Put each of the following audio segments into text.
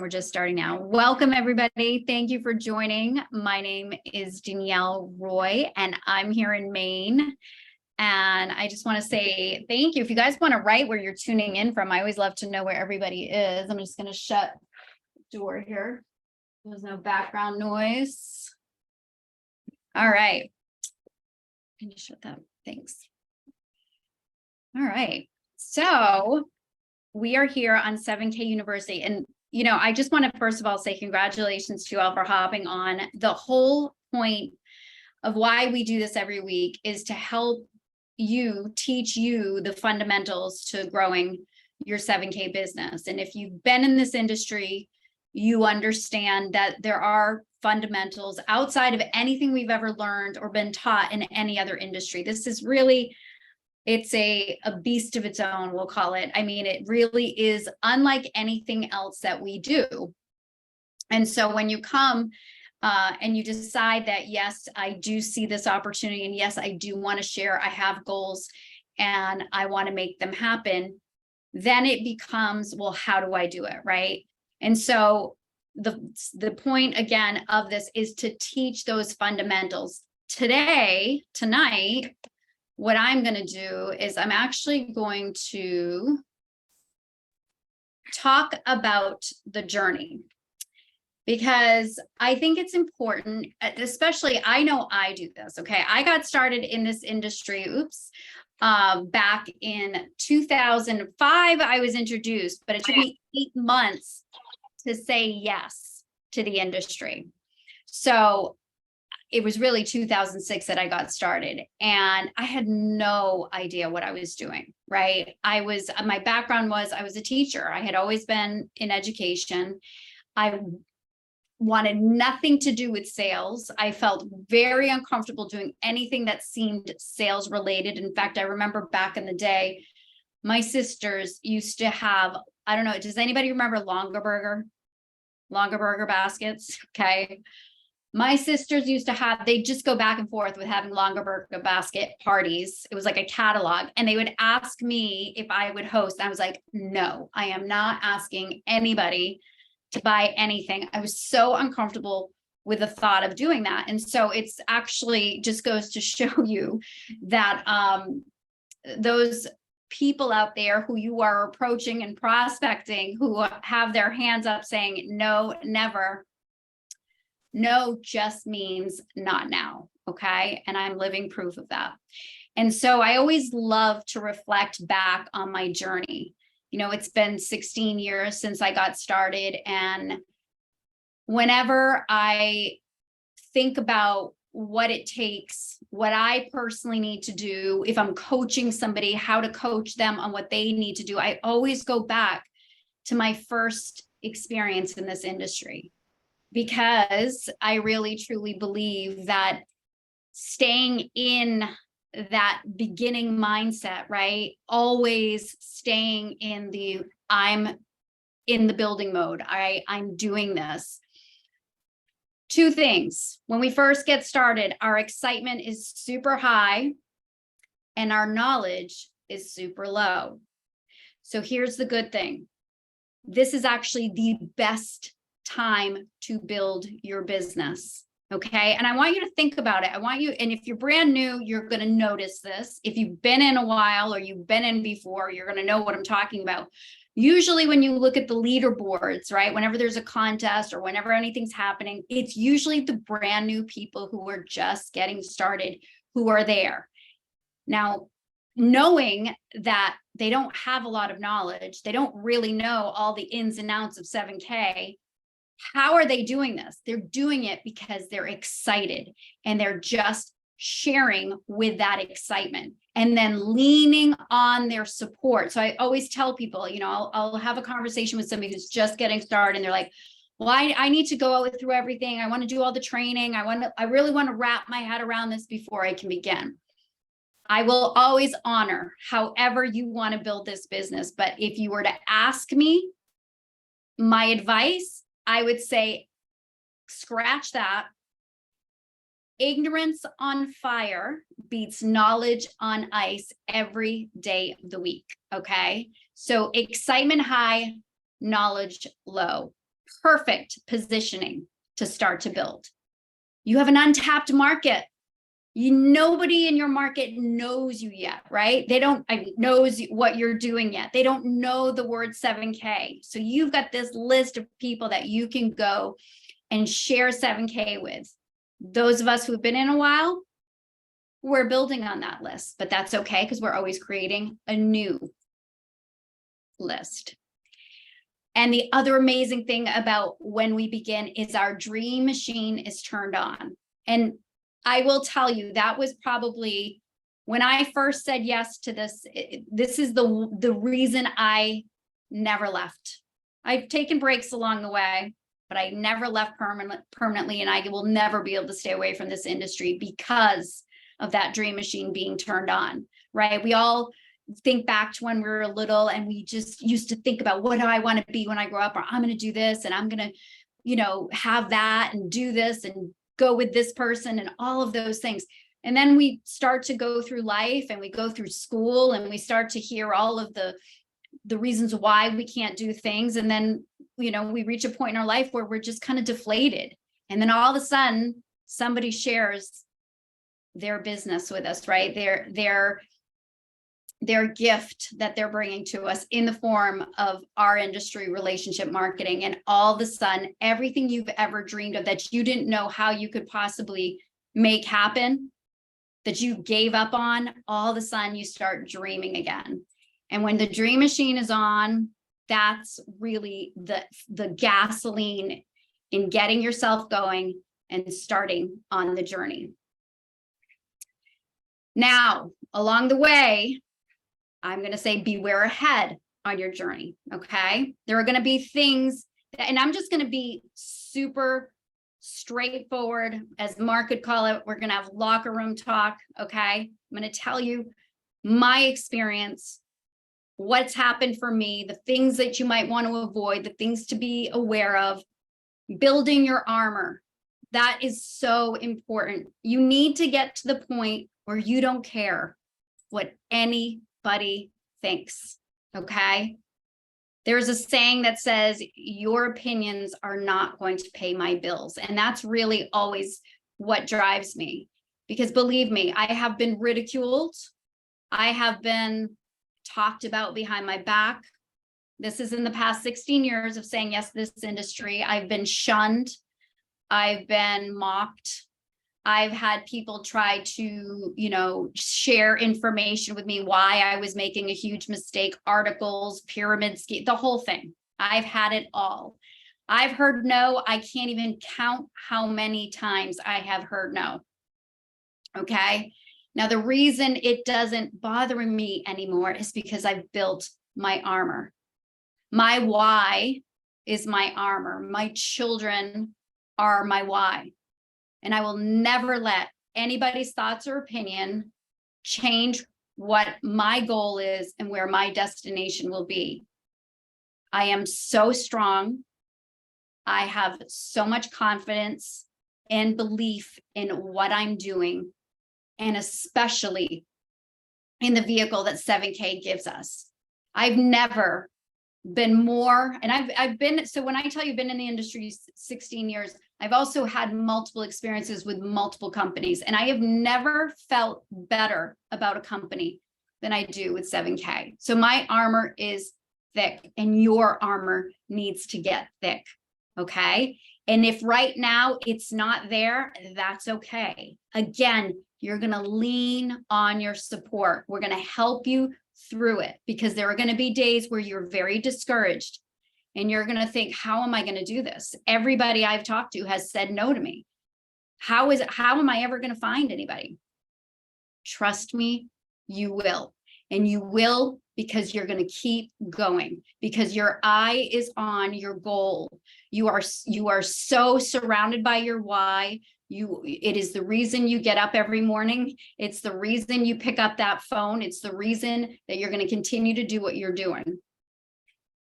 we're just starting now. Welcome, everybody. Thank you for joining. My name is Danielle Roy, and I'm here in Maine. And I just want to say thank you. If you guys want to write where you're tuning in from, I always love to know where everybody is. I'm just going to shut the door here. There's no background noise. All right. Can you shut that? Thanks. All right. So we are here on 7K University. And, you know, I just want to first of all say congratulations to you all for hopping on. The whole point of why we do this every week is to help you, teach you the fundamentals to growing your 7K business. And if you've been in this industry, you understand that there are fundamentals outside of anything we've ever learned or been taught in any other industry. This is really, it's a beast of its own, we'll call it. I mean, it really is unlike anything else that we do. And so when you come and you decide that, yes, I do see this opportunity, and yes, I do want to share, I have goals and I want to make them happen, then it becomes, well, how do I do it, right? And so the point again of this is to teach those fundamentals. Tonight, what I'm going to do is I'm actually going to talk about the journey, because I think it's important, especially I know I do this. Okay. I got started in this industry, back in 2005, I was introduced, but it took me 8 months to say yes to the industry. So it was really 2006 that I got started, and I had no idea what I was doing, right? My background was I was a teacher. I had always been in education. I wanted nothing to do with sales. I felt very uncomfortable doing anything that seemed sales related. In fact, I remember back in the day, my sisters used to have, I don't know, does anybody remember Longaberger baskets? Okay. My sisters used to have, they'd just go back and forth with having Longaberger basket parties. It was like a catalog. And they would ask me if I would host. I was like, no, I am not asking anybody to buy anything. I was so uncomfortable with the thought of doing that. And so it's actually just goes to show you that those people out there who you are approaching and prospecting, who have their hands up saying, no, never. No just means not now. Okay. And I'm living proof of that. And so I always love to reflect back on my journey. You know, it's been 16 years since I got started. And whenever I think about what it takes, what I personally need to do, if I'm coaching somebody, how to coach them on what they need to do, I always go back to my first experience in this industry, because I really truly believe that staying in that beginning mindset, right? Always staying in I'm in the building mode. I'm doing this. Two things. When we first get started, our excitement is super high and our knowledge is super low. So here's the good thing. This is actually the best time to build your business. Okay. And I want you to think about it. And if you're brand new, you're going to notice this. If you've been in a while or you've been in before, you're going to know what I'm talking about. Usually when you look at the leaderboards, right, whenever there's a contest or whenever anything's happening, it's usually the brand new people who are just getting started who are there. Now, knowing that they don't have a lot of knowledge, they don't really know all the ins and outs of 7K. How are they doing this? They're doing it because they're excited and they're just sharing with that excitement and then leaning on their support. So I always tell people, you know, I'll have a conversation with somebody who's just getting started and they're like, well, I need to go through everything. I want to do all the training. I really want to wrap my head around this before I can begin. I will always honor however you want to build this business. But if you were to ask me my advice, I would say, scratch that. Ignorance on fire beats knowledge on ice every day of the week. Okay. So excitement high, knowledge low. perfect positioning to start to build. You have an untapped market. Nobody in your market knows you yet, right? They don't knows what you're doing yet. They don't know the word 7K. So you've got this list of people that you can go and share 7K with. Those of us who've been in a while, we're building on that list, but that's okay because we're always creating a new list. And the other amazing thing about when we begin is our dream machine is turned on. And I will tell you, that was probably when I first said yes to this. This is the reason I never left. I've taken breaks along the way, but I never left permanently. And I will never be able to stay away from this industry because of that dream machine being turned on, right? We all think back to when we were little and we just used to think about, what do I want to be when I grow up? Or I'm going to do this and I'm going to, you know, have that and do this and go with this person and all of those things. And then we start to go through life and we go through school and we start to hear all of the reasons why we can't do things. And then, you know, we reach a point in our life where we're just kind of deflated. And then all of a sudden somebody shares their business with us, right? Their gift that they're bringing to us in the form of our industry, relationship marketing. And all of a sudden, everything you've ever dreamed of that you didn't know how you could possibly make happen, that you gave up on, all of a sudden you start dreaming again. And when the dream machine is on, that's really the gasoline in getting yourself going and starting on the journey. Now, along the way, I'm going to say beware ahead on your journey. Okay. There are going to be things that, and I'm just going to be super straightforward, as Mark could call it. We're going to have locker room talk. Okay. I'm going to tell you my experience, what's happened for me, the things that you might want to avoid, the things to be aware of, building your armor. That is so important. You need to get to the point where you don't care what anybody thinks. Okay. There's a saying that says, your opinions are not going to pay my bills. And that's really always what drives me, because believe me, I have been ridiculed. I have been talked about behind my back. This is in the past 16 years of saying yes to this industry. I've been shunned. I've been mocked. I've had people try to, you know, share information with me why I was making a huge mistake, articles, pyramid scheme, the whole thing. I've had it all. I've heard no. I can't even count how many times I have heard no. Okay. Now, the reason it doesn't bother me anymore is because I've built my armor. My why is my armor. My children are my why. And I will never let anybody's thoughts or opinion change what my goal is and where my destination will be. I am so strong. I have so much confidence and belief in what I'm doing, and especially in the vehicle that 7K gives us. I've never been more, and I've been, so when I tell you I've been in the industry 16 years, I've also had multiple experiences with multiple companies, and I have never felt better about a company than I do with 7K. So my armor is thick, and your armor needs to get thick. Okay. And if right now it's not there, that's okay. Again, you're going to lean on your support. We're going to help you through it, because there are going to be days where you're very discouraged and you're going to think, how am I going to do this? Everybody I've talked to has said no to me. How am I ever going to find anybody? Trust me, you will. And you will, because you're going to keep going, because your eye is on your goal. You are so surrounded by your why. It is the reason you get up every morning. It's the reason you pick up that phone. It's the reason that you're going to continue to do what you're doing.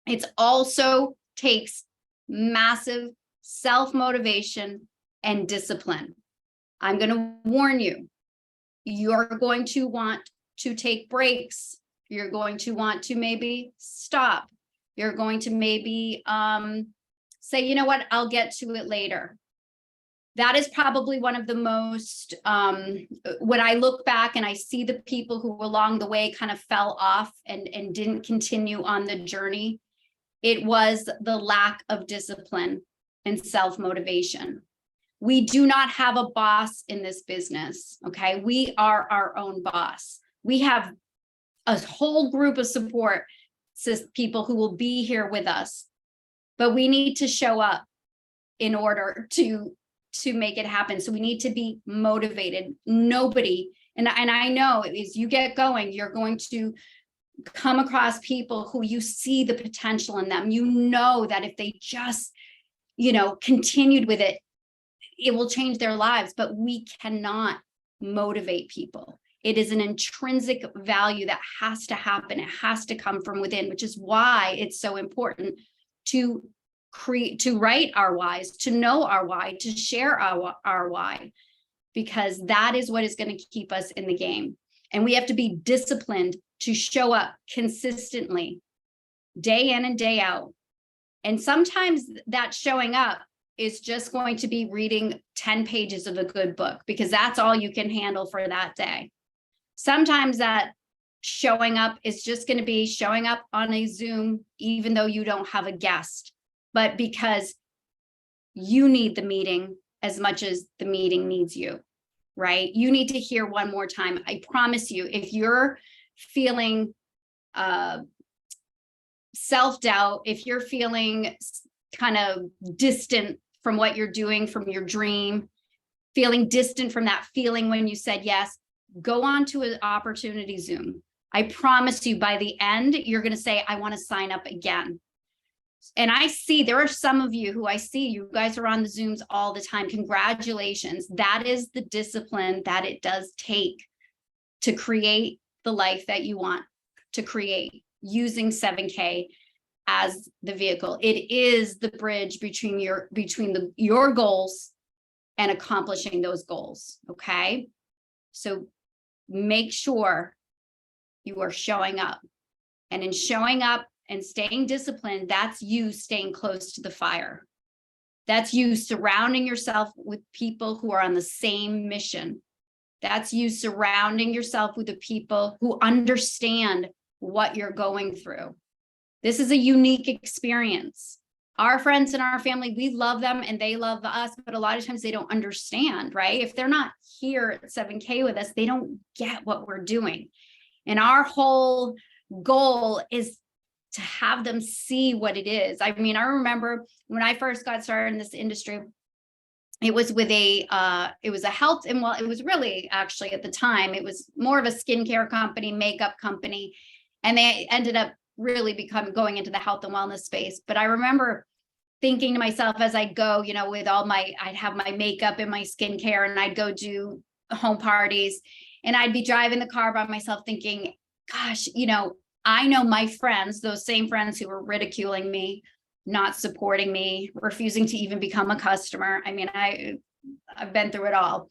It also takes massive self-motivation and discipline. I'm going to warn you, you're going to want to take breaks. You're going to want to maybe stop. You're going to maybe say, you know what, I'll get to it later. That is probably one of the most, when I look back and I see the people who along the way kind of fell off and didn't continue on the journey, it was the lack of discipline and self-motivation. We do not have a boss in this business, okay? We are our own boss. We have a whole group of support people who will be here with us, but we need to show up in order to make it happen. So we need to be motivated. Nobody, and I know as you get going, you're going to come across people who you see the potential in them. You know that if they just, continued with it, it will change their lives, but we cannot motivate people. It is an intrinsic value that has to happen. It has to come from within, which is why it's so important to write our whys, to know our why, to share our why, because that is what is going to keep us in the game. And we have to be disciplined to show up consistently, day in and day out. And sometimes that showing up is just going to be reading 10 pages of a good book, because that's all you can handle for that day. Sometimes that showing up is just going to be showing up on a Zoom, even though you don't have a guest, but because you need the meeting as much as the meeting needs you, right? You need to hear one more time. I promise you, if you're feeling self-doubt, if you're feeling kind of distant from what you're doing, from your dream, feeling distant from that feeling when you said yes, go on to an opportunity Zoom. I promise you, by the end, you're going to say, I want to sign up again. And I see there are some of you who I see, you guys are on the Zooms all the time. Congratulations. That is the discipline that it does take to create the life that you want to create, using 7K as the vehicle. It is the bridge between your goals and accomplishing those goals. Okay. So make sure you are showing up, and in showing up and staying disciplined, that's you staying close to the fire. That's you surrounding yourself with people who are on the same mission. That's you surrounding yourself with the people who understand what you're going through. This is a unique experience. Our friends and our family, we love them and they love us, but a lot of times they don't understand, right? If they're not here at 7K with us, they don't get what we're doing. And our whole goal is to have them see what it is. I mean, I remember when I first got started in this industry, it was with it was a health, and well, it was really actually at the time, it was more of a skincare company, makeup company, and they ended up really going into the health and wellness space. But I remember thinking to myself as I go, with I'd have my makeup and my skincare, and I'd go do home parties, and I'd be driving the car by myself thinking, gosh, I know my friends, those same friends who were ridiculing me, not supporting me, refusing to even become a customer. I mean, I've been through it all.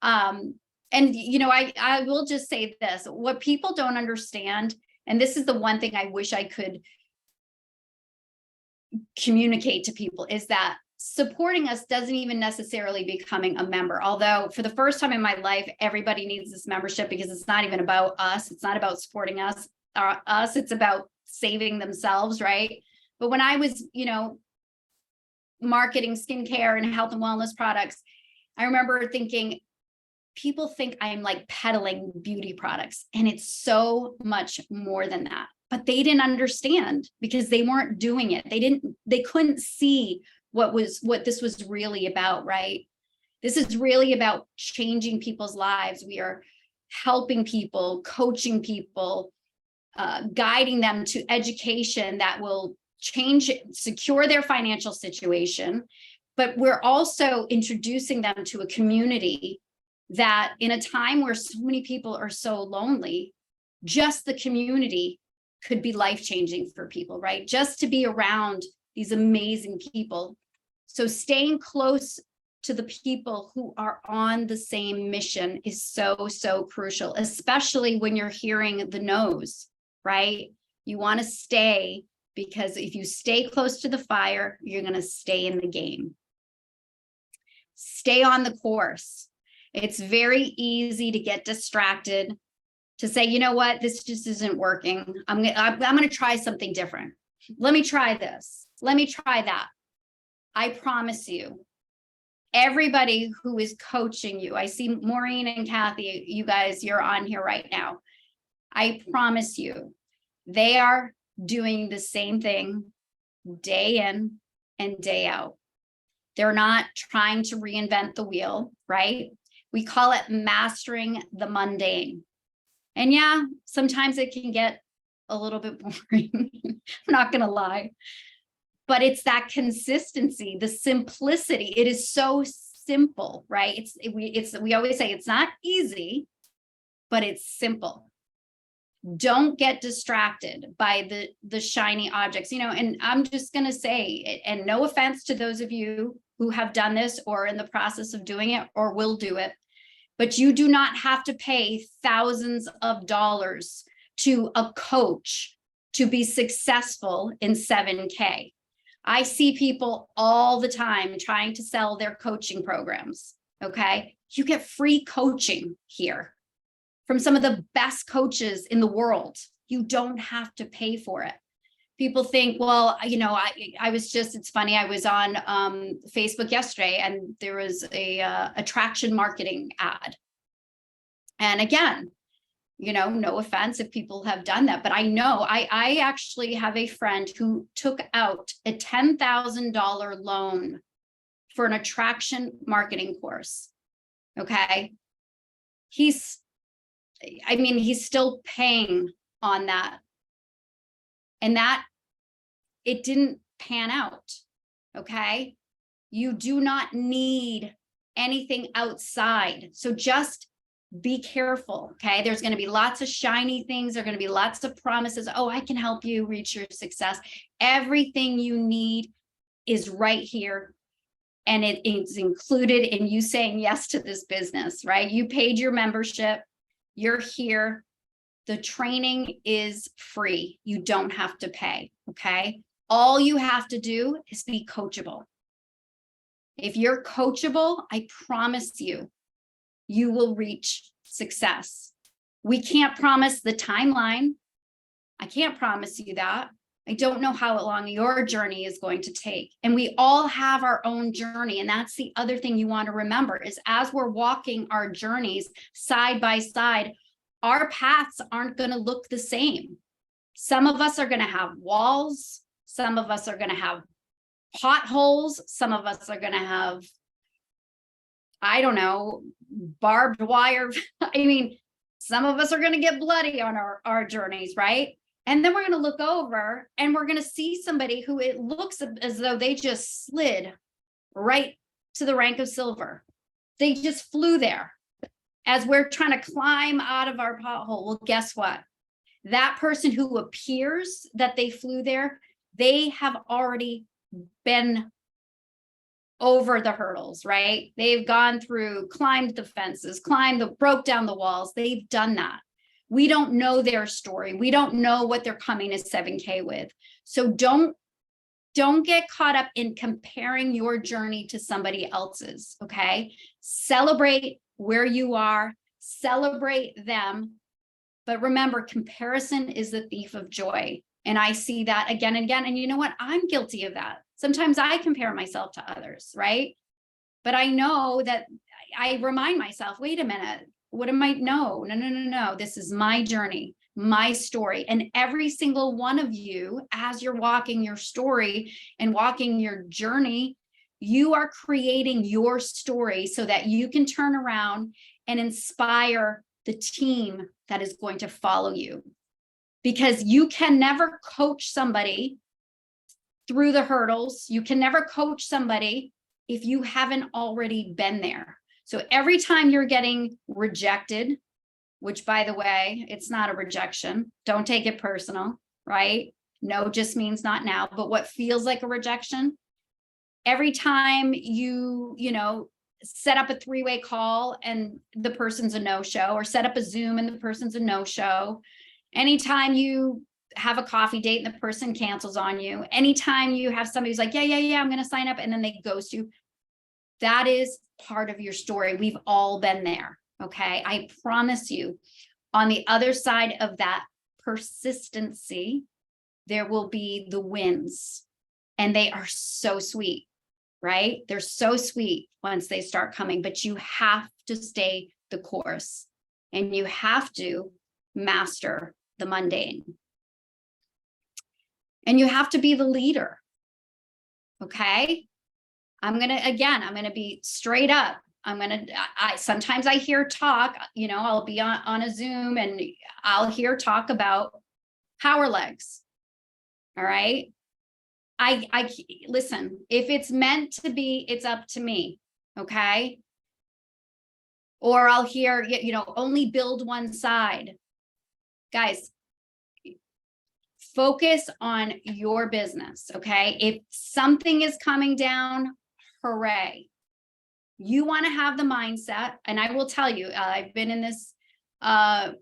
And, I will just say this, what people don't understand, and this is the one thing I wish I could communicate to people, is that supporting us doesn't even necessarily becoming a member. Although for the first time in my life, everybody needs this membership, because it's not even about us. It's not about supporting us. It's about saving themselves, right? But when I was, marketing skincare and health and wellness products, I remember thinking, people think I'm like peddling beauty products, and it's so much more than that. But they didn't understand, because they weren't doing it. They couldn't see what this was really about, right? This is really about changing people's lives. We are helping people, coaching people, guiding them to education that will secure their financial situation. But we're also introducing them to a community that, in a time where so many people are so lonely, just the community could be life-changing for people, right? Just to be around these amazing people. So staying close to the people who are on the same mission is so, so crucial, especially when you're hearing the no's, right? You want to stay, because if you stay close to the fire, you're going to stay in the game. Stay on the course. It's very easy to get distracted, to say, you know what, this just isn't working. I'm going to try something different. Let me try this. Let me try that. I promise you, everybody who is coaching you, I see Maureen and Kathy, you guys, you're on here right now. I promise you, they are doing the same thing day in and day out. They're not trying to reinvent the wheel, right? We call it mastering the mundane. And yeah, sometimes it can get a little bit boring. I'm not going to lie. But it's that consistency, the simplicity. It is so simple, right? We always say it's not easy, but it's simple. Don't get distracted by the shiny objects, and I'm just going to say, and no offense to those of you who have done this or in the process of doing it or will do it, but you do not have to pay thousands of dollars to a coach to be successful in 7K. I see people all the time trying to sell their coaching programs. Okay. You get free coaching here from some of the best coaches in the world. You don't have to pay for it. People think, well, it's funny. I was on Facebook yesterday and there was a attraction marketing ad. And again, no offense if people have done that, but I know I actually have a friend who took out a $10,000 loan for an attraction marketing course. Okay. He's still paying on that. And that it didn't pan out. Okay. You do not need anything outside. So just be careful. Okay. There's going to be lots of shiny things. There are going to be lots of promises. Oh, I can help you reach your success. Everything you need is right here. And it is included in you saying yes to this business, right? You paid your membership. You're here. The training is free. You don't have to pay. Okay. All you have to do is be coachable. If you're coachable, I promise you, you will reach success. We can't promise the timeline. I can't promise you that. I don't know how long your journey is going to take. And we all have our own journey. And that's the other thing you want to remember is as we're walking our journeys side by side, our paths aren't going to look the same. Some of us are going to have walls. Some of us are going to have potholes. Some of us are going to have, I don't know, barbed wire. Some of us are going to get bloody on our journeys, right? And then we're going to look over and we're going to see somebody who it looks as though they just slid right to the rank of silver. They just flew there as we're trying to climb out of our pothole. Well, guess what? That person who appears that they flew there, they have already been over the hurdles, right? They've gone through, climbed the fences, broke down the walls. They've done that. We don't know their story. We don't know what they're coming to 7K with. So don't get caught up in comparing your journey to somebody else's, okay? Celebrate where you are, celebrate them. But remember, comparison is the thief of joy. And I see that again and again. And you know what? I'm guilty of that. Sometimes I compare myself to others, right? But I know that I remind myself, wait a minute, what am I? No. This is my journey, my story. And every single one of you, as you're walking your story and walking your journey, you are creating your story so that you can turn around and inspire the team that is going to follow you. Because you can never coach somebody through the hurdles. You can never coach somebody if you haven't already been there. So every time you're getting rejected, which by the way, it's not a rejection. Don't take it personal, right? No just means not now, but what feels like a rejection, every time you set up a 3-way call and the person's a no-show, or set up a Zoom and the person's a no-show, anytime you have a coffee date and the person cancels on you. Anytime you have somebody who's like, yeah, I'm going to sign up, and then they ghost you. That is part of your story. We've all been there. Okay. I promise you, on the other side of that persistency, there will be the wins, and they are so sweet, right? They're so sweet once they start coming, but you have to stay the course, and you have to master the mundane, and you have to be the leader. Okay. I'm going to be straight up. Sometimes I hear talk, I'll be on a Zoom and I'll hear talk about power legs. All right. I listen, if it's meant to be, it's up to me. Okay. Or I'll hear, only build one side. Guys, focus on your business. Okay. If something is coming down, hooray. You want to have the mindset. And I will tell you, I've been in this, and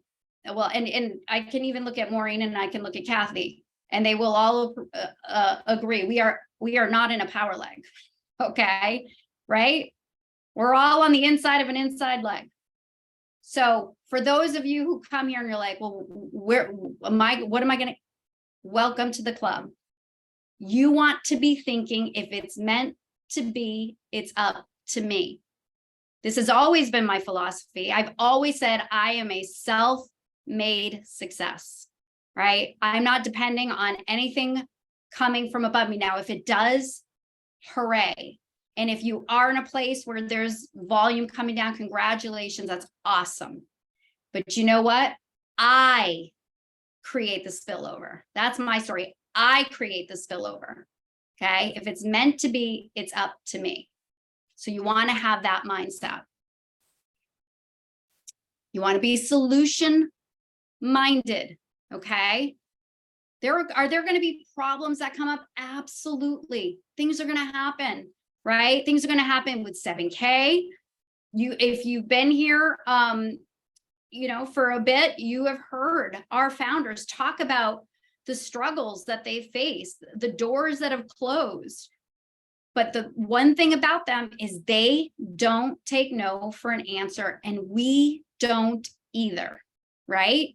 I can even look at Maureen, and I can look at Kathy, and they will all agree. We are not in a power leg. Okay. Right. We're all on the inside of an inside leg. So for those of you who come here and you're like, well, what am I going to, welcome to the club. You want to be thinking, if it's meant to be, it's up to me. This has always been my philosophy. I've always said I am a self-made success, right? I'm not depending on anything coming from above me. Now, if it does, hooray. And if you are in a place where there's volume coming down, congratulations, that's awesome. But you know what? I create the spillover. That's my story. I create the spillover. Okay. If it's meant to be, it's up to me. So you want to have that mindset. You want to be solution minded. Okay. Are there going to be problems that come up? Absolutely. Things are going to happen, right? Things are going to happen with 7K. If you've been here, for a bit, you have heard our founders talk about the struggles that they face, the doors that have closed. But the one thing about them is they don't take no for an answer, and we don't either, right?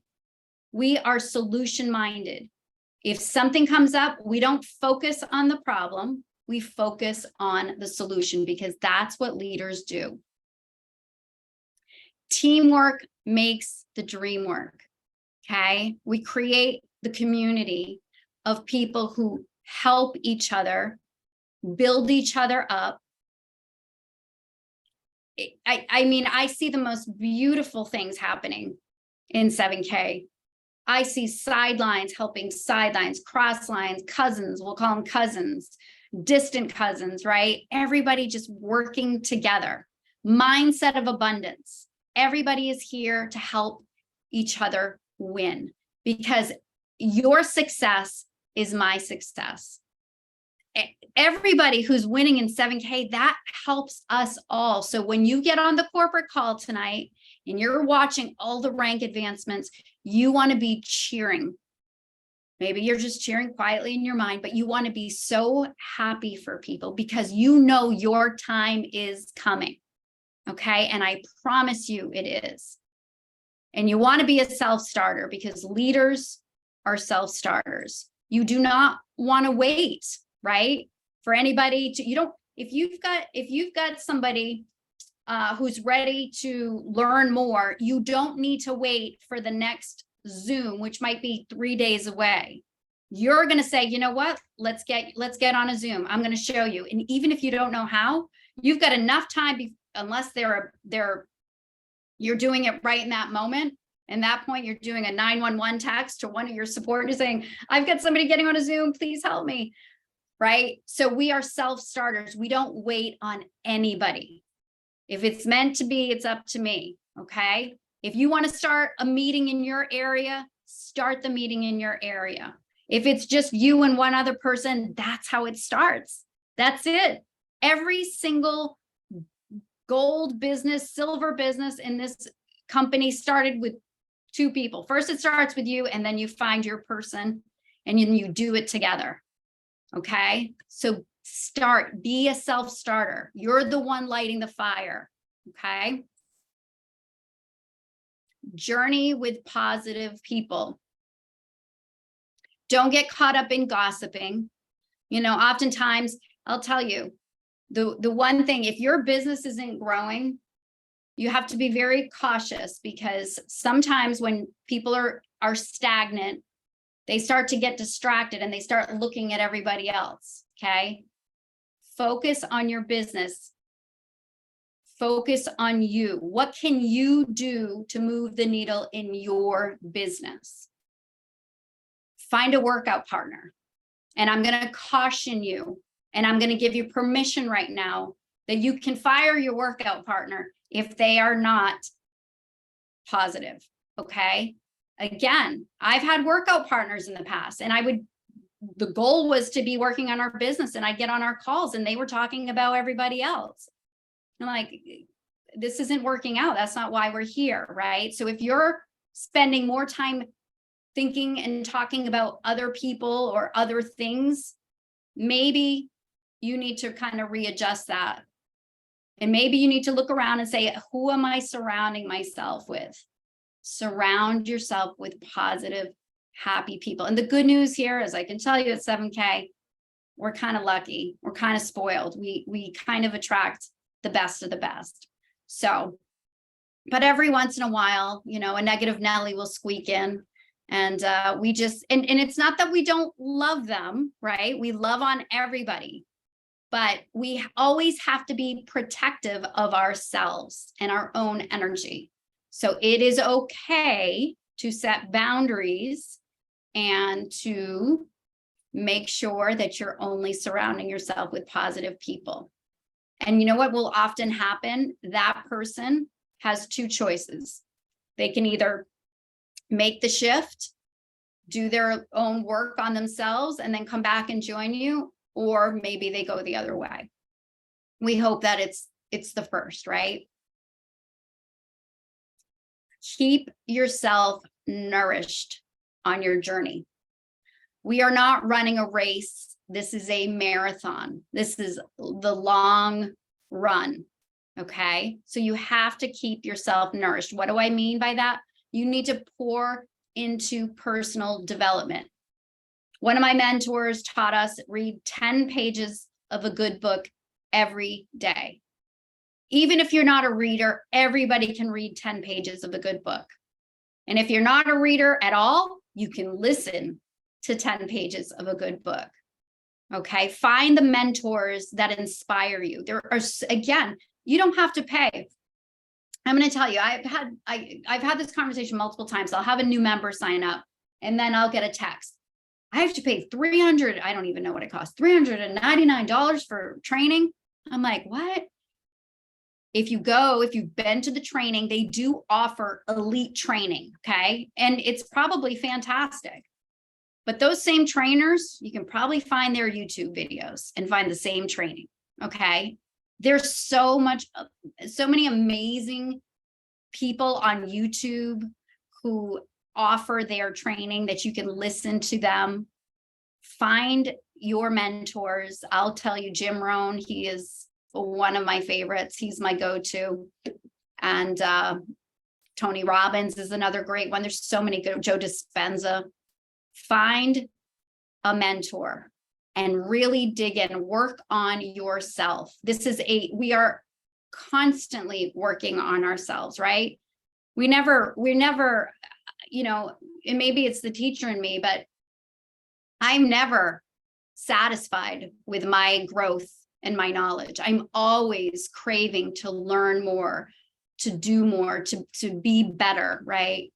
We are solution minded. If something comes up, we don't focus on the problem, we focus on the solution, because that's what leaders do. Teamwork makes the dream work. Okay. We create the community of people who help each other, build each other up. I see the most beautiful things happening in 7K. I see sidelines helping sidelines, cross lines, cousins, we'll call them cousins, distant cousins, right? Everybody just working together. Mindset of abundance. Everybody is here to help each other win, because your success is my success. Everybody who's winning in 7K, that helps us all. So when you get on the corporate call tonight and you're watching all the rank advancements, you want to be cheering. Maybe you're just cheering quietly in your mind, but you want to be so happy for people because you know your time is coming. Okay. And I promise you it is. And you want to be a self-starter, because leaders are self-starters. You do not want to wait, right? For anybody to, if you've got somebody who's ready to learn more, you don't need to wait for the next Zoom, which might be 3 days away. You're going to say, you know what, let's get on a Zoom. I'm going to show you. And even if you don't know how, you've got enough time, unless you're doing it right in that moment. And that point, you're doing a 911 text to one of your support and saying, I've got somebody getting on a Zoom, please help me. Right? So we are self-starters. We don't wait on anybody. If it's meant to be, it's up to me. Okay. If you want to start a meeting in your area, start the meeting in your area. If it's just you and one other person, that's how it starts. That's it. Every single gold business, silver business in this company started with two people. First, it starts with you, and then you find your person and then you do it together. Okay. So be a self-starter. You're the one lighting the fire. Okay. Journey with positive people. Don't get caught up in gossiping. Oftentimes I'll tell you the one thing, if your business isn't growing, you have to be very cautious, because sometimes when people are stagnant, they start to get distracted and they start looking at everybody else. Okay. Focus on your business. Focus on you. What can you do to move the needle in your business? Find a workout partner. And I'm going to caution you, and I'm going to give you permission right now that you can fire your workout partner if they are not positive. Okay. Again, I've had workout partners in the past, and the goal was to be working on our business, and I get on our calls and they were talking about everybody else. I'm like, this isn't working out. That's not why we're here. Right. So if you're spending more time thinking and talking about other people or other things, maybe you need to kind of readjust that. And maybe you need to look around and say, who am I surrounding myself with? Surround yourself with positive, happy people. And the good news here is, I can tell you at 7K, we're kind of lucky. We're kind of spoiled. We kind of attract the best of the best. So, but every once in a while, a negative Nelly will squeak in. And we just, and it's not that we don't love them, right? We love on everybody, but we always have to be protective of ourselves and our own energy. So it is okay to set boundaries and to make sure that you're only surrounding yourself with positive people. And you know what will often happen? That person has two choices. They can either make the shift, do their own work on themselves, and then come back and join you, or maybe they go the other way. We hope that it's the first, right? Keep yourself nourished on your journey. We are not running a race. This is a marathon. This is the long run. Okay. So you have to keep yourself nourished. What do I mean by that? You need to pour into personal development. One of my mentors taught us read 10 pages of a good book every day. Even if you're not a reader, everybody can read 10 pages of a good book. And if you're not a reader at all, you can listen to 10 pages of a good book. Okay. Find the mentors that inspire you. There are, again, you don't have to pay. I'm going to tell you, I've had this conversation multiple times. I'll have a new member sign up, and then I'll get a text. I have to pay $300. I don't even know what it costs. $399 for training. I'm like, what? If you've been to the training, they do offer elite training. Okay. And it's probably fantastic. But those same trainers, you can probably find their YouTube videos and find the same training. Okay. There's so many amazing people on YouTube who offer their training that you can listen to them. Find your mentors. I'll tell you, Jim Rohn, he is one of my favorites. He's my go-to. And Tony Robbins is another great one. There's so many good. Joe Dispenza. Find a mentor and really dig in, work on yourself. We are constantly working on ourselves, right? We never, and maybe it's the teacher in me, but I'm never satisfied with my growth and my knowledge. I'm always craving to learn more, to do more, to be better, right?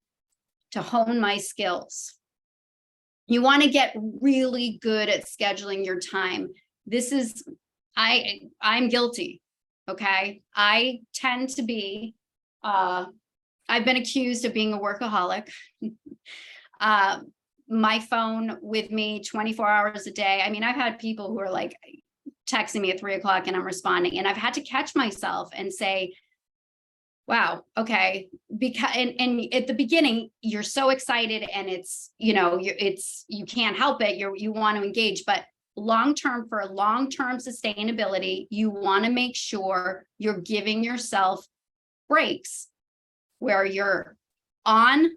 To hone my skills. You want to get really good at scheduling your time. I'm guilty. Okay. I tend to be, I've been accused of being a workaholic. My phone with me 24 hours a day. I mean, I've had people who are like texting me at 3 o'clock and I'm responding, and I've had to catch myself and say, Wow. Okay. Because and at the beginning, you're so excited and it's, you can't help it. You want to engage, but long-term, for long-term sustainability, you want to make sure you're giving yourself breaks where you're on,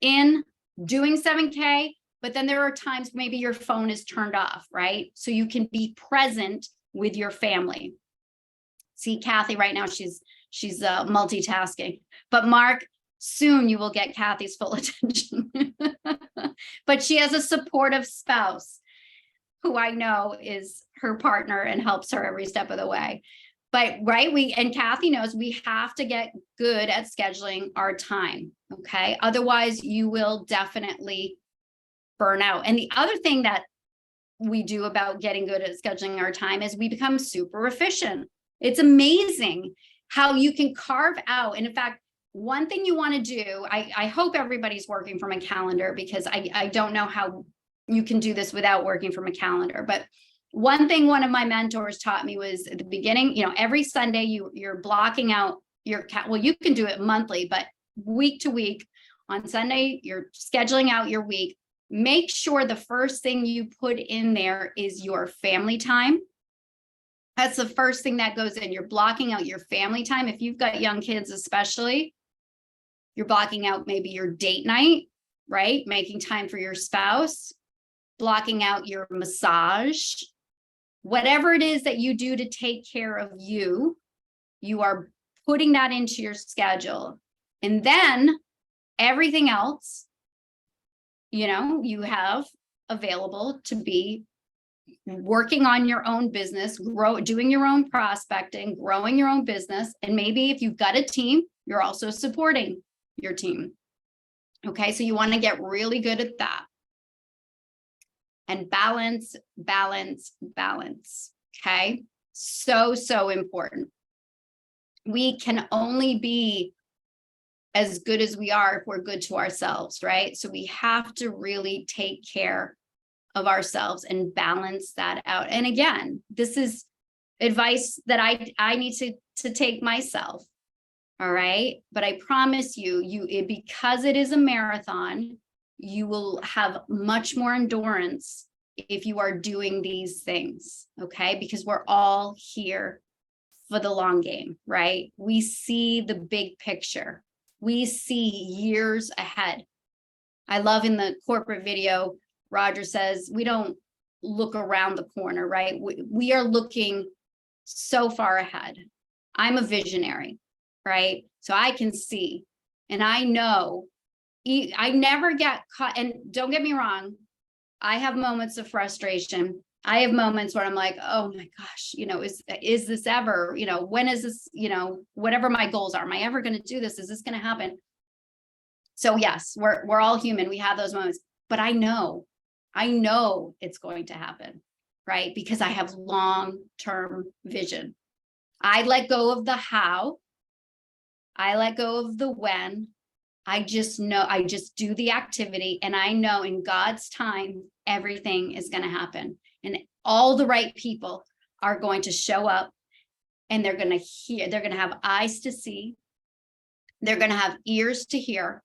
in, doing 7K, but then there are times maybe your phone is turned off, right? So you can be present with your family. See Kathy right now, she's multitasking, but Mark, soon you will get Kathy's full attention. But she has a supportive spouse who I know is her partner and helps her every step of the way. But right, and Kathy knows we have to get good at scheduling our time. Okay. Otherwise, you will definitely burn out. And the other thing that we do about getting good at scheduling our time is we become super efficient. It's amazing how you can carve out. And in fact, one thing you want to do, I hope everybody's working from a calendar, because I don't know how you can do this without working from a calendar. But one thing one of my mentors taught me was at the beginning, every Sunday you're blocking out your well, you can do it monthly, but week to week on Sunday, you're scheduling out your week. Make sure the first thing you put in there is your family time. That's the first thing that goes in. You're blocking out your family time. If you've got young kids, especially, you're blocking out maybe your date night, right? Making time for your spouse, blocking out your massage, whatever it is that you do to take care of you, you are putting that into your schedule. And then everything else, you have available to be working on your own business, doing your own prospecting, growing your own business. And maybe if you've got a team, you're also supporting your team. Okay, so you want to get really good at that. And balance, balance, balance. Okay, so important. We can only be as good as we are if we're good to ourselves, right? So we have to really take care of ourselves and balance that out. And again, this is advice that I need to take myself. All right. But I promise you, because it is a marathon, you will have much more endurance if you are doing these things. Okay. Because we're all here for the long game, right? We see the big picture. We see years ahead. I love in the corporate video, Roger says, we don't look around the corner, right? We are looking so far ahead. I'm a visionary, right? So I can see, and I know I never get caught. And don't get me wrong, I have moments of frustration. I have moments where I'm like, oh my gosh, is this ever, when is this, whatever my goals are, am I ever going to do this? Is this going to happen? So yes, we're all human. We have those moments, but I know it's going to happen, right? Because I have long-term vision. I let go of the how. I let go of the when. I just know, I just do the activity, and I know in God's time, everything is going to happen. And all the right people are going to show up, and they're going to hear, they're going to have eyes to see. They're going to have ears to hear.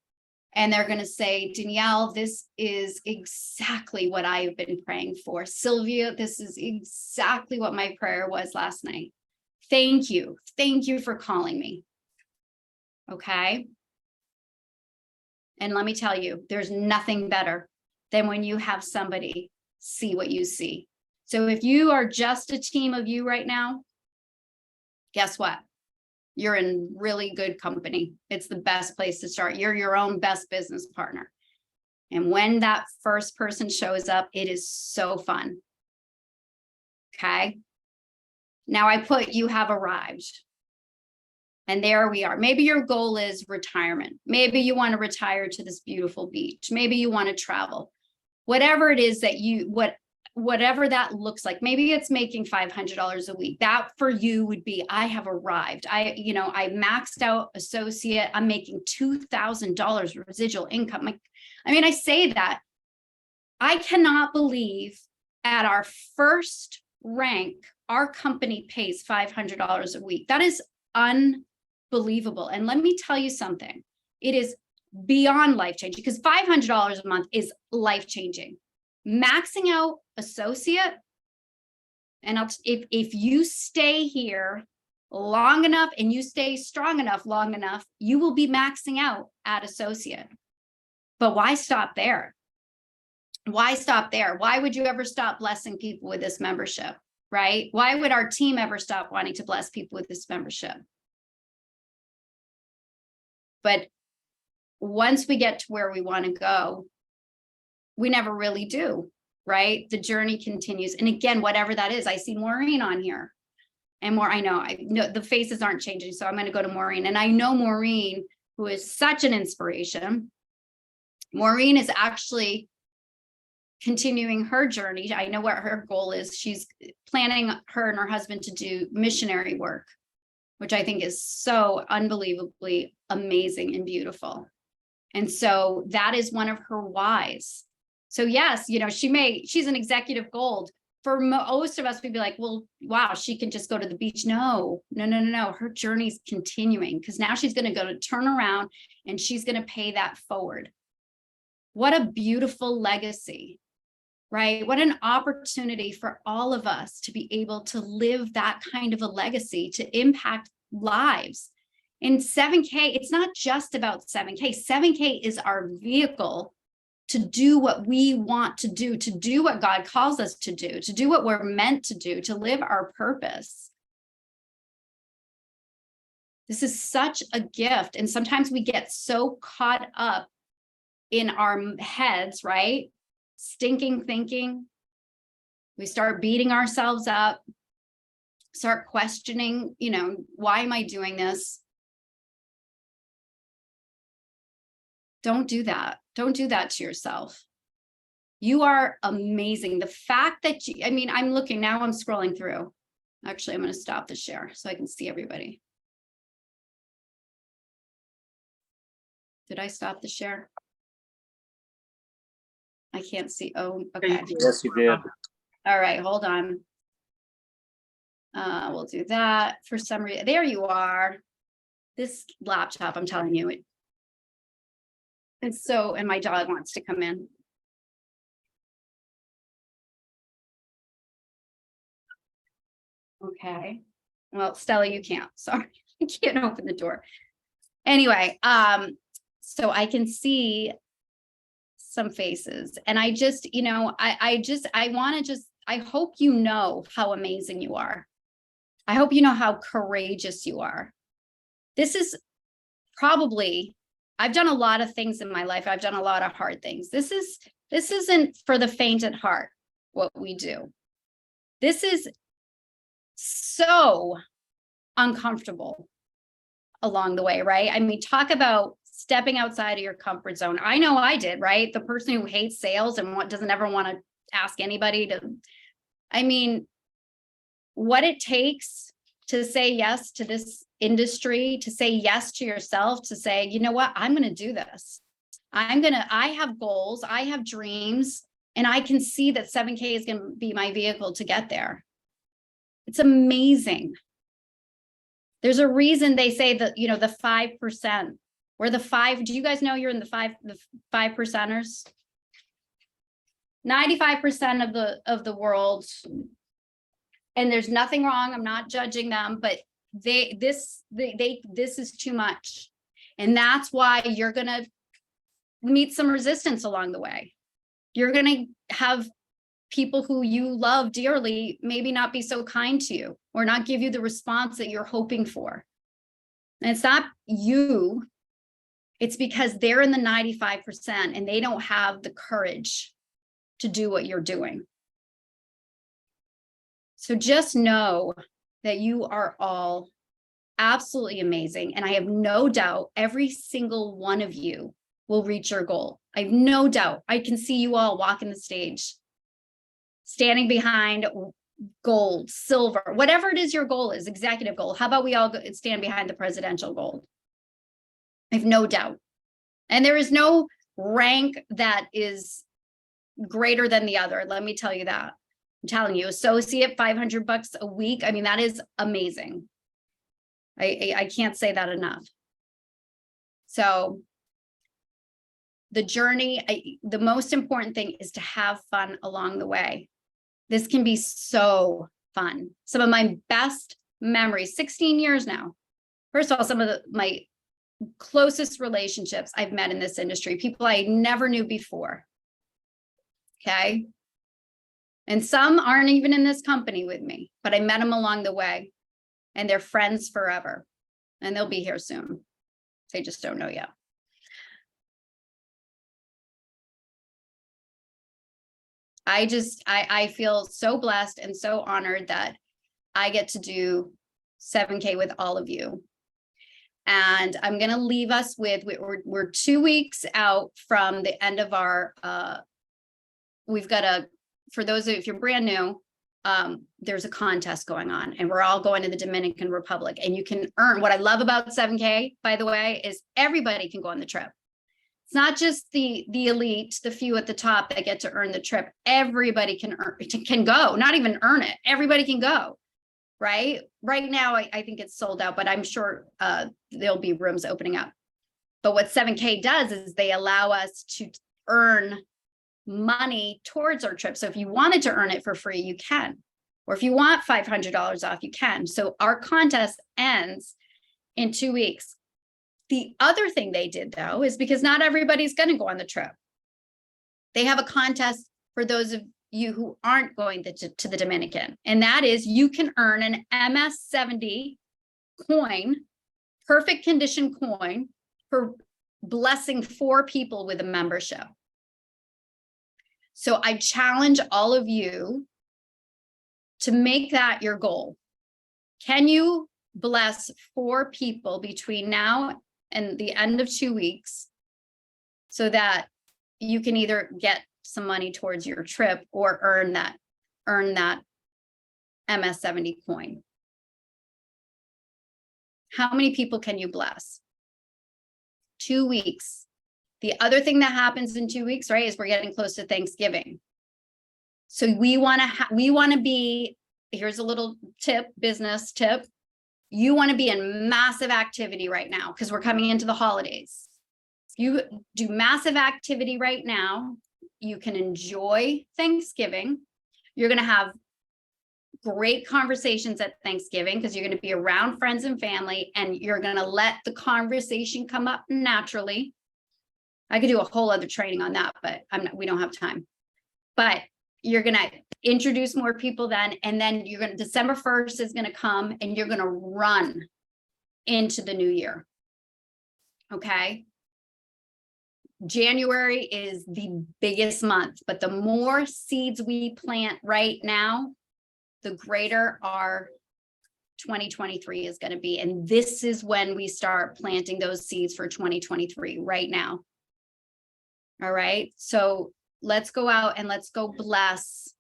And they're going to say, Danielle, this is exactly what I have been praying for. Sylvia, this is exactly what my prayer was last night. Thank you. Thank you for calling me. Okay. And let me tell you, there's nothing better than when you have somebody see what you see. So if you are just a team of you right now, guess what? You're in really good company. It's the best place to start. You're your own best business partner. And when that first person shows up, it is so fun. Okay. Now I put, you have arrived. And there we are. Maybe your goal is retirement. Maybe you want to retire to this beautiful beach. Maybe you want to travel. Whatever it is that whatever that looks like, maybe it's making $500 a week. That for you would be, I have arrived. I maxed out associate. I'm making $2,000 residual income. I say that. I cannot believe at our first rank, our company pays $500 a week. That is unbelievable. And let me tell you something, it is beyond life-changing, because $500 a month is life-changing. Maxing out associate, and if you stay here long enough and you stay strong enough long enough, you will be maxing out at associate. But why stop there? Why stop there? Why would you ever stop blessing people with this membership, right? Why would our team ever stop wanting to bless people with this membership? But once we get to where we want to go, we never really do, right? The journey continues. And again, whatever that is, I see Maureen on here. And I know the faces aren't changing. So I'm going to go to Maureen. And I know Maureen, who is such an inspiration. Maureen is actually continuing her journey. I know what her goal is. She's planning, her and her husband, to do missionary work, which I think is so unbelievably amazing and beautiful. And so that is one of her whys. So yes, she's an executive gold. For most of us, we'd be like, well, wow, she can just go to the beach. No. Her journey's continuing, because now she's going to go to turn around and she's going to pay that forward. What a beautiful legacy, right? What an opportunity for all of us to be able to live that kind of a legacy, to impact lives. In 7K, it's not just about 7K. 7K is our vehicle to do what we want to do what God calls us to do what we're meant to do, to live our purpose. This is such a gift. And sometimes we get so caught up in our heads, right? Stinking thinking. We start beating ourselves up, start questioning, why am I doing this? Don't do that. Don't do that to yourself. You are amazing. The fact that I'm looking now, I'm scrolling through. Actually, I'm going to stop the share so I can see everybody. Did I stop the share? I can't see. Oh, okay. Yes, you did. All right, hold on. We'll do that for some reason. There you are. This laptop, I'm telling you, and my dog wants to come in. Okay. Well, Stella, you can't. Sorry, you can't open the door. Anyway, so I can see some faces, and I just, I hope you know how amazing you are. I hope you know how courageous you are. This is probably, I've done a lot of things in my life. I've done a lot of hard things. This isn't for the faint at heart, what we do. This is so uncomfortable along the way, right? I mean, talk about stepping outside of your comfort zone. I know I did, right? The person who hates sales and doesn't ever want to ask anybody to, what it takes to say yes to this industry, to say yes to yourself, to say, you know what, I'm going to do this. I have goals, I have dreams, and I can see that 7K is going to be my vehicle to get there. It's amazing. There's a reason they say that, the 5%, or the 5, do you guys know you're in the 5 percenters? 95% of the world, and there's nothing wrong. I'm not judging them, but this is too much. And that's why you're going to meet some resistance along the way. You're going to have people who you love dearly maybe not be so kind to you, or not give you the response that you're hoping for. And it's not you. It's because they're in the 95% and they don't have the courage to do what you're doing. So just know that you are all absolutely amazing. And I have no doubt every single one of you will reach your goal. I have no doubt. I can see you all walking the stage, standing behind gold, silver, whatever it is your goal is, executive goal. How about we all stand behind the presidential gold? I have no doubt. And there is no rank that is greater than the other. Let me tell you that. I'm telling you, associate, $500 a week. That is amazing. I can't say that enough. So the journey, the most important thing is to have fun along the way. This can be so fun. Some of my best memories, 16 years now. First of all, some of my closest relationships I've met in this industry, people I never knew before. Okay. And some aren't even in this company with me, but I met them along the way, and they're friends forever, and they'll be here soon. They just don't know yet. I feel so blessed and so honored that I get to do 7K with all of you. And I'm going to leave us with, we're 2 weeks out from the end of our, we've got for those of, if you're brand new, there's a contest going on, and we're all going to the Dominican Republic, and you can earn. What I love about 7K, by the way, is everybody can go on the trip. It's not just the elite, the few at the top that get to earn the trip. Everybody can go, not even earn it. Everybody can go, right? Right now, I think it's sold out, but I'm sure there'll be rooms opening up. But what 7K does is they allow us to earn money towards our trip. So if you wanted to earn it for free, you can. Or if you want $500 off, you can. So our contest ends in 2 weeks. The other thing they did, though, is because not everybody's going to go on the trip. They have a contest for those of you who aren't going to the Dominican. And that is, you can earn an MS70 coin, perfect condition coin, for blessing 4 people with a membership. So I challenge all of you to make that your goal. Can you bless 4 people between now and the end of 2 weeks so that you can either get some money towards your trip or earn that MS70 coin? How many people can you bless? 2 weeks. The other thing that happens in 2 weeks, right, is we're getting close to Thanksgiving. So we want to be, here's a little tip, business tip. You want to be in massive activity right now because we're coming into the holidays. You do massive activity right now. You can enjoy Thanksgiving. You're going to have great conversations at Thanksgiving because you're going to be around friends and family, and you're going to let the conversation come up naturally. I could do a whole other training on that, but we don't have time. But you're going to introduce more people then, and then December 1st is going to come, and you're going to run into the new year. Okay. January is the biggest month, but the more seeds we plant right now, the greater our 2023 is going to be. And this is when we start planting those seeds for 2023 right now. All right. So let's go out and let's go bless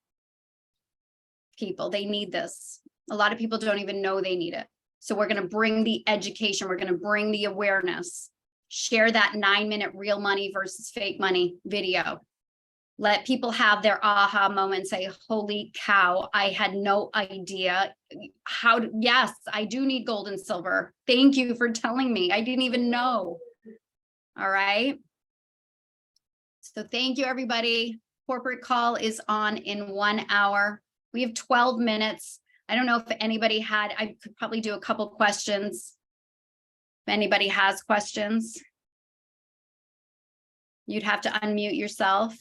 people. They need this. A lot of people don't even know they need it. So we're going to bring the education. We're going to bring the awareness. Share that 9-minute real money versus fake money video. Let people have their aha moment, say, holy cow, I had no idea yes, I do need gold and silver. Thank you for telling me. I didn't even know. All right. So thank you, everybody. Corporate call is on in 1 hour. We have 12 minutes. I don't know if anybody I could probably do a couple questions. If anybody has questions, you'd have to unmute yourself.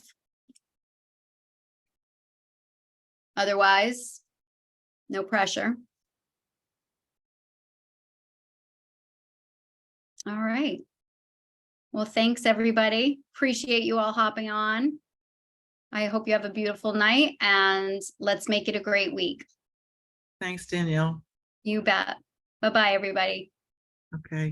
Otherwise, no pressure. All right. Well, thanks, everybody. Appreciate you all hopping on. I hope you have a beautiful night, and let's make it a great week. Thanks, Danielle. You bet. Bye-bye, everybody. Okay.